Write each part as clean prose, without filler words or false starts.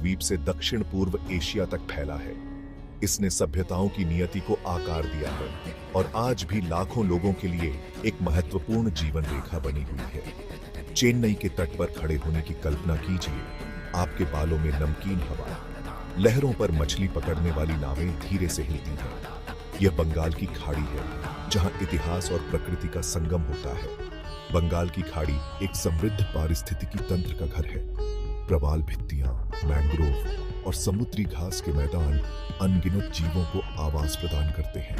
द्वीप से दक्षिण पूर्व एशिया तक फैला है। इसने सभ्यताओं की नियति को आकार दिया है और आज भी लाखों लोगों के लिए एक महत्वपूर्ण जीवन रेखा बनी हुई है। चेन्नई के तट पर खड़े होने की कल्पना कीजिए। आपके बालों में नमकीन हवा, लहरों पर मछली पकड़ने वाली नावें धीरे से हिलती हैं। यह बंगाल की खाड़ी है, जहां इतिहास और प्रकृति का संगम होता है। बंगाल की खाड़ी एक समृद्ध पारिस्थितिकी तंत्र का घर है। प्रवाल भित्तियां, मैंग्रोव और समुद्री घास के मैदान अनगिनत जीवों को आवास प्रदान करते हैं।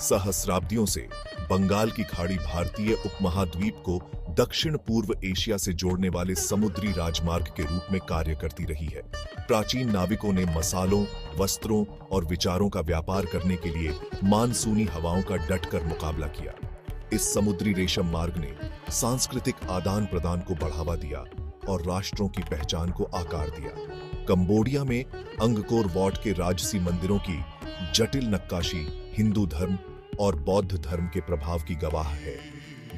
सहस्राब्दियों से बंगाल की खाड़ी भारतीय उपमहाद्वीप को दक्षिण पूर्व एशिया से जोड़ने वाले समुद्री राजमार्ग के रूप में कार्य करती रही है। प्राचीन नाविकों ने मसालों, वस्त्रों और विचारों का व्यापार करने के लिए मानसूनी हवाओं का डटकर मुकाबला किया। इस समुद्री रेशम मार्ग ने सांस्कृतिक आदान प्रदान को बढ़ावा दिया और राष्ट्रों की पहचान को आकार दिया। कंबोडिया में अंगकोर वॉट के राजसी मंदिरों की जटिल नक्काशी हिंदू धर्म और बौद्ध धर्म के प्रभाव की गवाह है।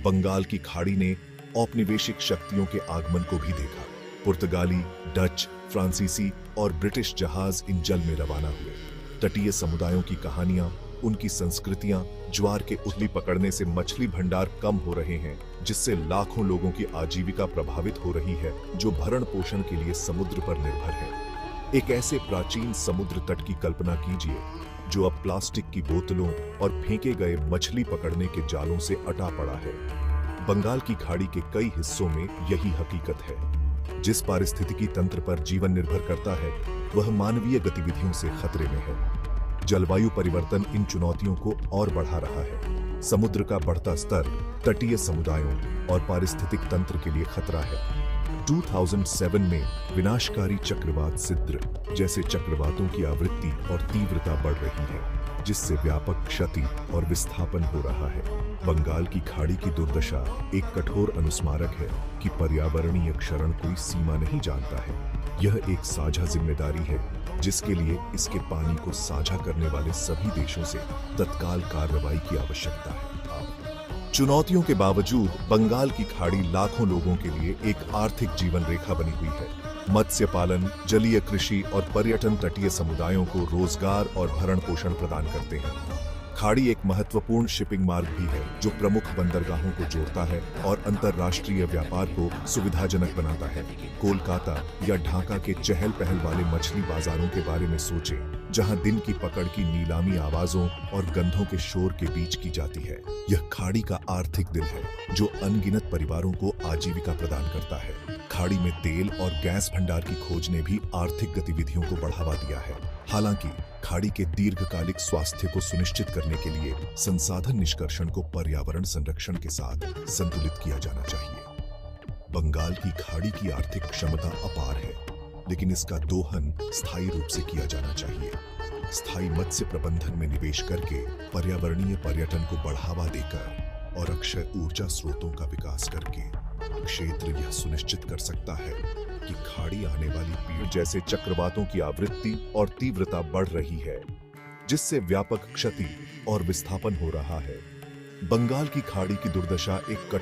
बंगाल की खाड़ी ने औपनिवेशिक शक्तियों के आगमन को भी देखा। पुर्तगाली, डच, फ्रांसीसी और ब्रिटिश जहाज इन जल में रवाना हुए। तटीय समुदायों की कहानियां, उनकी संस्कृतियां, ज्वार के उथली पकड़ने से मछली भंडार कम हो रहे हैं, जिससे लाखों लोगों की आजीविका प्रभावित हो रही है, जो भरण पोषण के लिए समुद्र पर निर्भर है। एक ऐसे प्राचीन समुद्र तट की कल्पना कीजिए, जो अब प्लास्टिक की बोतलों और फेंके गए मछली पकड़ने के जालों से अटा पड़ा है। बंगाल की खाड़ी के कई हिस्सों में यही हकीकत है। जिस पारिस्थितिकी तंत्र पर जीवन निर्भर करता है, वह मानवीय गतिविधियों से खतरे में है। जलवायु परिवर्तन इन चुनौतियों को और बढ़ा रहा है। समुद्र का बढ़ता स्तर तटीय समुदायों और पारिस्थितिक तंत्र के लिए खतरा है। 2007 में विनाशकारी चक्रवात सिद्र जैसे चक्रवातों की आवृत्ति और तीव्रता बढ़ रही है, जिससे व्यापक क्षति और विस्थापन हो रहा है। बंगाल की खाड़ी की दुर्दशा एक कठोर अनुस्मारक है कि पर्यावरणीय क्षरण कोई सीमा नहीं जानता है। यह एक साझा जिम्मेदारी है, जिसके लिए इसके पानी को साझा करने वाले सभी देशों से तत्काल कार्रवाई की आवश्यकता है। चुनौतियों के बावजूद बंगाल की खाड़ी लाखों लोगों के लिए एक आर्थिक जीवन रेखा बनी हुई है। मत्स्य पालन, जलीय कृषि और पर्यटन तटीय समुदायों को रोजगार और भरण पोषण प्रदान करते हैं। खाड़ी एक महत्वपूर्ण शिपिंग मार्ग भी है, जो प्रमुख बंदरगाहों को जोड़ता है और अंतर्राष्ट्रीय व्यापार को सुविधाजनक बनाता है। कोलकाता या ढाका के चहल पहल वाले मछली बाजारों के बारे में सोचें, जहां दिन की पकड़ की नीलामी आवाजों और गंधों के शोर के बीच की जाती है। यह खाड़ी का आर्थिक दिल है, जो अनगिनत परिवारों को आजीविका प्रदान करता है। खाड़ी में तेल और गैस भंडार की खोज ने भी आर्थिक गतिविधियों को बढ़ावा दिया है। हालांकि खाड़ी के दीर्घकालिक स्वास्थ्य को सुनिश्चित करने के लिए संसाधन निष्कर्षण को पर्यावरण संरक्षण के साथ संतुलित किया जाना चाहिए। बंगाल की खाड़ी की आर्थिक क्षमता अपार है, लेकिन इसका दोहन स्थायी रूप से किया जाना चाहिए। स्थायी मत्स्य प्रबंधन में निवेश करके, पर्यावरणीय पर्यटन को बढ़ावा देकर और अक्षय ऊर्जा स्रोतों का विकास करके क्षेत्र यह सुनिश्चित कर सकता है कि खाड़ी आने वाली पीढ़ी जैसे चक्रवातों की आवृत्ति और तीव्रता बढ़ रही है, जिससे व्यापक क्षति और विस्थापन हो रहा है। बंगाल की खाड़ी की दुर्दशा एक कठोर